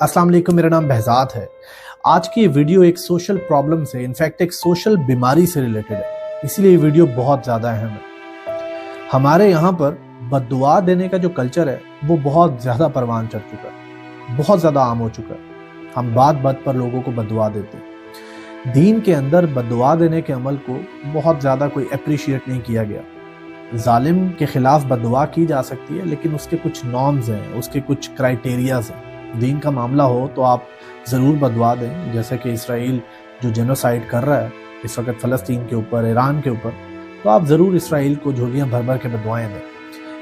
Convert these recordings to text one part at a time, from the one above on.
अस्सलाम वालेकुम, मेरा नाम बहजाद है। आज की ये वीडियो एक सोशल प्रॉब्लम से, इनफैक्ट एक सोशल बीमारी से रिलेटेड है, इसीलिए ये वीडियो बहुत ज़्यादा अहम है। हमारे यहाँ पर बद्दुआ देने का जो कल्चर है वो बहुत ज़्यादा परवान चढ़ चुका है, बहुत ज़्यादा आम हो चुका है। हम बात पर लोगों को बद्दुआ देते हैं। दीन के अंदर बद्दुआ देने के अमल को बहुत ज़्यादा कोई अप्रिशिएट नहीं किया गया। जालिम के खिलाफ बद्दुआ की जा सकती है, लेकिन उसके कुछ नॉर्म्स हैं, उसके कुछ क्राइटेरियाज हैं। दीन का मामला हो तो आप ज़रूर बद्दुआ दें, जैसे कि इसराइल जो जेनोसाइड कर रहा है इस वक्त फ़लस्तीन के ऊपर, ईरान के ऊपर, तो आप ज़रूर इसराइल को झोलियाँ भर भर के बद्दुआएं दें।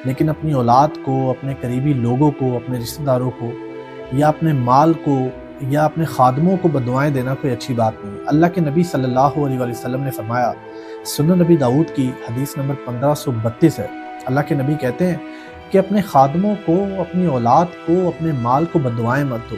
लेकिन अपनी औलाद को, अपने करीबी लोगों को, अपने रिश्तेदारों को या अपने माल को या अपने खादमों को बद्दुआएं देना कोई अच्छी बात नहीं। अल्लाह के नबी सल्लल्लाहु अलैहि वसल्लम ने फरमाया, सुनन नबी दाऊद की हदीस नंबर 1532 है, अल्लाह के नबी कहते हैं कि अपने खादमों को, अपनी औलाद को, अपने माल को बद्दुआएं मत दो,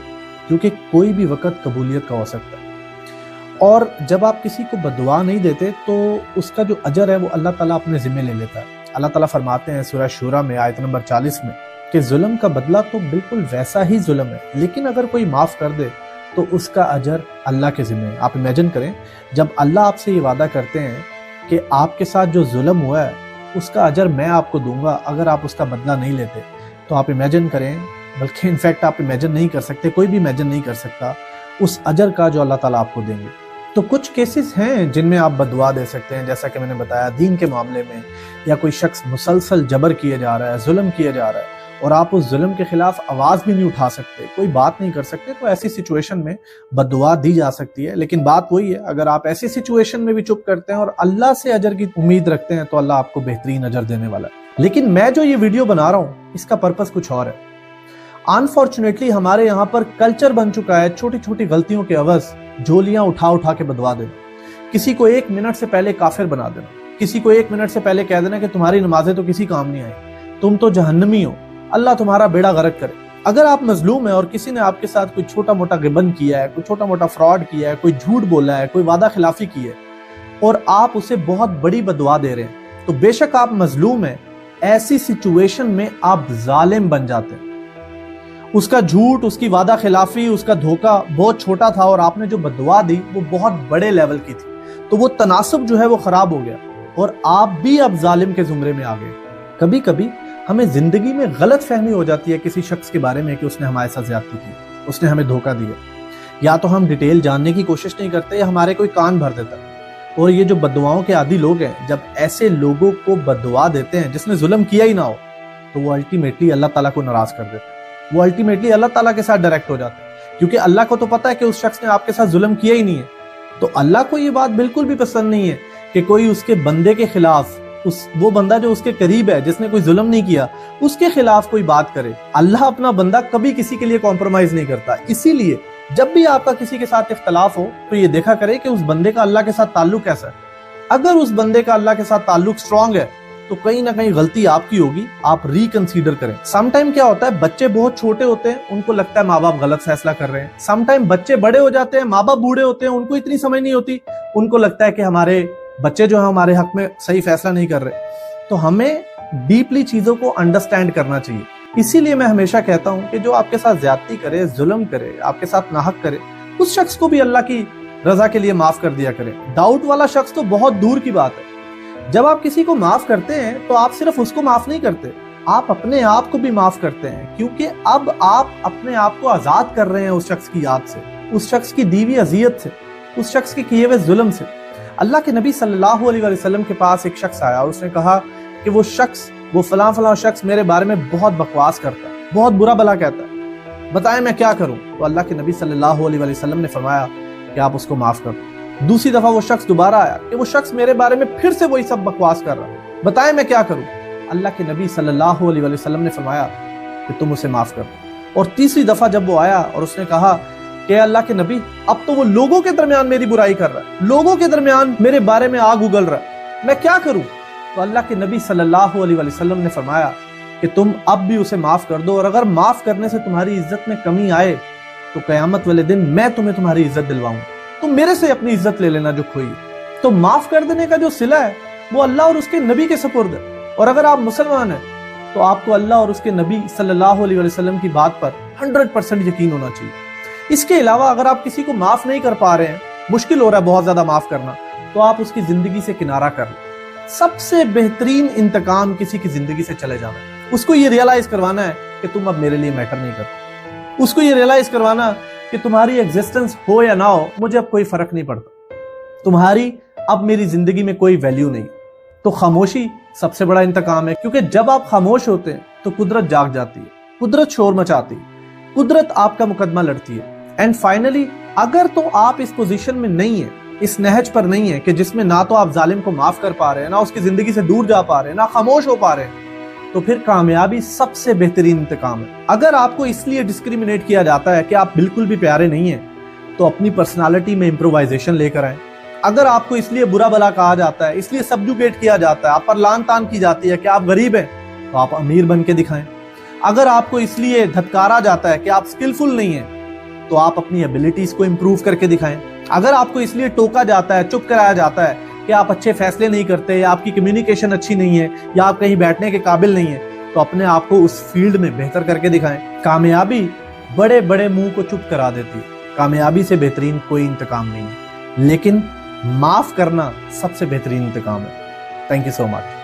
क्योंकि कोई भी वक़्त कबूलियत का हो सकता है। और जब आप किसी को बद्दुआ नहीं देते तो उसका जो अजर है वो अल्लाह ताला अपने ज़िम्मे ले लेता है। अल्लाह ताला फरमाते हैं सूरह शूरा में आयत नंबर 40 में कि जुल्म का बदला तो बिल्कुल वैसा ही जुल्म है, लेकिन अगर कोई माफ़ कर दे तो उसका अजर अल्लाह के ज़िम्मे है। आप इमेजिन करें, जब अल्लाह आपसे ये वादा करते हैं कि आपके साथ जो जुल्म हुआ है उसका अजर मैं आपको दूंगा अगर आप उसका बदला नहीं लेते, तो आप इमेजिन करें, बल्कि इनफैक्ट आप इमेजिन नहीं कर सकते, कोई भी इमेजिन नहीं कर सकता उस अजर का जो अल्लाह ताला आपको देंगे। तो कुछ केसेस हैं जिनमें आप बद्दुआ दे सकते हैं, जैसा कि मैंने बताया दीन के मामले में, या कोई शख्स मुसलसल जबर किया जा रहा है, जुल्म किया जा रहा है और आप उस जुल्म के खिलाफ आवाज़ भी नहीं उठा सकते, कोई बात नहीं कर सकते, तो ऐसी सिचुएशन में बद्दुआ दी जा सकती है। लेकिन बात वही है, अगर आप ऐसी सिचुएशन में भी चुप करते हैं और अल्लाह से अजर की उम्मीद रखते हैं तो अल्लाह आपको बेहतरीन अजर देने वाला है। लेकिन मैं जो ये वीडियो बना रहा हूँ इसका पर्पस कुछ और है। अनफॉर्चुनेटली हमारे यहाँ पर कल्चर बन चुका है छोटी छोटी गलतियों के अवज झोलियां उठा उठा के बदवा देना, किसी को 1 मिनट से पहले काफिर बना देना, किसी को 1 मिनट से पहले कह देना कि तुम्हारी नमाजें तो किसी काम नहीं आई, तुम तो जहन्नमी हो, अल्लाह तुम्हारा बेड़ा गर्क करे। अगर आप मजलूम है और किसी ने आपके साथ कोई छोटा मोटा गिबन किया है, कोई छोटा मोटा फ्रॉड किया है, कोई झूठ बोला है, कोई वादा खिलाफी की है और आप उसे बहुत बड़ी बदुआ दे रहे हैं, तो बेशक आप मजलूम है, ऐसी सिचुएशन में आप जालिम बन जाते हैं। उसका झूठ, उसकी वादा खिलाफी, उसका धोखा बहुत छोटा था और आपने जो बदुआ दी वो बहुत बड़े लेवल की थी, तो वो तनासब जो है वो खराब हो गया और आप भी अब जालिम के जुमरे में आ गए। कभी कभी हमें जिंदगी में गलत फहमी हो जाती है किसी शख्स के बारे में कि उसने हमारे साथ ज्यादती की, उसने हमें धोखा दिया, या तो हम डिटेल जानने की कोशिश नहीं करते या हमारे कोई कान भर देता है। और ये जो बद्दुआओं के आदी लोग हैं, जब ऐसे लोगों को बद्दुआ देते हैं जिसने जुल्म किया ही ना हो, तो वो अल्टीमेटली अल्लाह ताला को नाराज कर देते हैं, वो अल्टीमेटली अल्लाह ताला के साथ डायरेक्ट हो जाते हैं, क्योंकि अल्लाह को तो पता है कि उस शख्स ने आपके साथ जुल्म किया ही नहीं है। तो अल्लाह को ये बात बिल्कुल भी पसंद नहीं है कि कोई उसके बंदे के खिलाफ, वो बंदा जो उसके करीब है, जिसने कोई जुल्म नहीं किया, उसके खिलाफ कोई बात करे। अल्लाह अपना बंदा कभी किसी के लिए कॉम्प्रोमाइज नहीं करता। इसीलिए जब भी आपका किसी के साथ इख्तलाफ हो तो ये देखा करे कि उस बंदे का अल्लाह के साथ ताल्लुक कैसा है। अगर उस बंदे का अल्लाह के साथ ताल्लुक स्ट्रांग है तो कहीं ना कहीं गलती आपकी होगी, आप रिकंसीडर करें। समटाइम क्या होता है, बच्चे बहुत छोटे होते हैं, उनको लगता है माँ बाप गलत फैसला कर रहे हैं। समटाइम बच्चे बड़े हो जाते हैं, माँ बाप बूढ़े होते हैं, उनको इतनी समझ नहीं होती, उनको लगता है कि हमारे बच्चे जो है हमारे हक में सही फैसला नहीं कर रहे। तो हमें डीपली चीजों को अंडरस्टैंड करना चाहिए। इसीलिए मैं हमेशा कहता हूं कि जो आपके साथ ज्यादती करे, जुल्म करे, आपके साथ नाहक करे, उस शख्स को भी अल्लाह की रजा के लिए माफ कर दिया करें। डाउट वाला शख्स तो बहुत दूर की बात है। जब आप किसी को माफ करते हैं तो आप सिर्फ उसको माफ नहीं करते, आप अपने आप को भी माफ करते हैं, क्योंकि अब आप अपने आप को आजाद कर रहे हैं उस शख्स की याद से, उस शख्स की दी हुई अजियत से, उस शख्स के किए हुए जुल्म से। अल्लाह के नबी सल्लल्लाहु अलैहि वसल्लम के पास एक शख्स आया और उसने कहा कि वो फलां शख्स मेरे बारे में बहुत बकवास करता है, बहुत बुरा भला कहता है, बताएं मैं क्या करूं। तो अल्लाह के नबी सल्लल्लाहु अलैहि वसल्लम ने फरमाया कि आप उसको माफ कर दो। दूसरी दफा वो शख्स दोबारा आया कि वो शख्स मेरे बारे में फिर से वही सब बकवास कर रहा है, बताएं मैं क्या करूं। अल्लाह के नबी सल्लल्लाहु अलैहि वसल्लम ने फरमाया कि तुम उसे माफ कर दो। और तीसरी दफा जब वो आया और उसने कहा कि अल्लाह के नबी, अब तो वो लोगों के दरमियान मेरी बुराई कर रहा है, लोगों के दरमियान मेरे बारे में आग उगल रहा है, मैं क्या करूं। तो अल्लाह के नबी सल्लल्लाहु अलैहि वसल्लम ने फरमाया कि तुम अब भी उसे माफ कर दो, और अगर माफ करने से तुम्हारी इज्जत में कमी आए तो कयामत वाले दिन मैं तुम्हें तुम्हारी इज्जत दिलवाऊंगा, तुम मेरे से अपनी इज्जत ले लेना जो खोई। तो माफ कर देने का जो सिला है वो अल्लाह और उसके नबी के सुपुर्द है। और अगर आप मुसलमान हैं तो आपको अल्लाह और उसके नबी सल्लल्लाहु अलैहि वसल्लम की बात पर 100% यकीन होना चाहिए। اس کے علاوہ اگر آپ کسی کو معاف نہیں کر پا رہے ہیں، مشکل ہو رہا ہے بہت زیادہ معاف کرنا، تو آپ اس کی زندگی سے کنارہ کر لیں۔ سب سے بہترین انتقام کسی کی زندگی سے چلے جانا ہے۔ اس کو یہ ریئلائز کروانا ہے کہ تم اب میرے لیے میٹر نہیں کرتے۔ اس کو یہ ریئلائز کروانا کہ تمہاری ایگزسٹنس ہو یا نہ ہو، مجھے اب کوئی فرق نہیں پڑتا، تمہاری اب میری زندگی میں کوئی ویلیو نہیں۔ تو خاموشی سب سے بڑا انتقام ہے، کیونکہ جب آپ خاموش ہوتے ہیں تو قدرت جاگ جاتی ہے، قدرت شور مچاتی ہے، قدرت آپ کا مقدمہ لڑتی ہے۔ اینڈ فائنلی، اگر تو آپ اس پوزیشن میں نہیں ہیں، اس نہج پر نہیں ہیں کہ جس میں نہ تو آپ ظالم کو معاف کر پا رہے ہیں، نہ اس کی زندگی سے دور جا پا رہے ہیں، نہ خاموش ہو پا رہے ہیں، تو پھر کامیابی سب سے بہترین انتقام ہے۔ اگر آپ کو اس لیے ڈسکریمنیٹ کیا جاتا ہے کہ آپ بالکل بھی پیارے نہیں ہیں، تو اپنی پرسنالٹی میں امپرووائزیشن لے کر آئیں۔ اگر آپ کو اس لیے برا بلا کہا جاتا ہے، اس لیے سبجوگیٹ کیا جاتا ہے، آپ پر لان تان کی جاتی ہے کہ آپ غریب ہیں، تو آپ امیر بن کے دکھائیں۔ اگر آپ کو اس لیے دھتکارا جاتا ہے کہ آپ سکلفل نہیں ہیں، تو آپ اپنی ایبلٹیز کو امپروو کر کے دکھائیں۔ اگر آپ کو اس لیے ٹوکا جاتا ہے، چپ کرایا جاتا ہے کہ آپ اچھے فیصلے نہیں کرتے، یا آپ کی کمیونیکیشن اچھی نہیں ہے، یا آپ کہیں بیٹھنے کے قابل نہیں ہیں، تو اپنے آپ کو اس فیلڈ میں بہتر کر کے دکھائیں۔ کامیابی بڑے بڑے منہ کو چپ کرا دیتی ہے، کامیابی سے بہترین کوئی انتقام نہیں ہے، لیکن معاف کرنا سب سے بہترین انتقام ہے۔ Thank you so much.